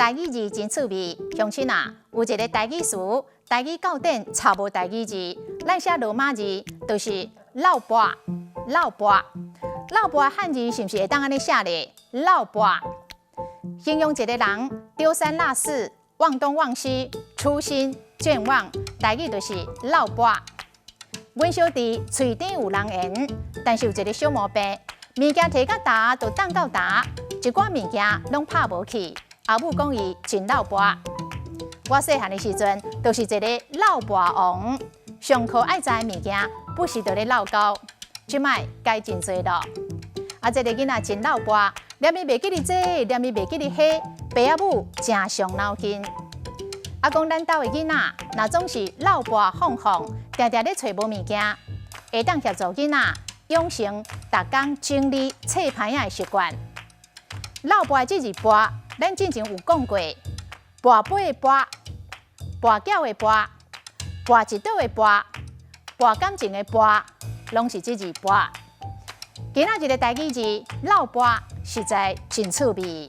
台语字真趣味，乡亲啊，有一个台语词，台语教典查无台语字，咱写罗马字就是老跋。老跋，老跋汉字是毋是会当安尼写咧？老跋，形容一个人丢三落四、忘东忘西、粗心健忘，台语就是老跋。阮小弟喙顶有人缘，但是有一个小毛病，物件摕到大就当到大，一寡物件拢拍无去。后母讲伊真老跋。我细汉的时阵，就是一个老跋王，上课爱知的物件，不时就咧闹交。即摆改真多咯。这个囡仔真老跋，念伊袂记哩这，念伊袂记哩迄，爸仔母真伤脑筋。讲咱兜的囡仔，若总是老跋放放，定定咧找无物件，会当协助囡仔养成逐工整理册牌仔的习惯。老跋这字跋，咱之前有讲过，跋杯的跋，跋筊的跋，跋一倒的跋，跋感情的跋，拢是这字跋。今仔日的台语字老跋，实在真趣味。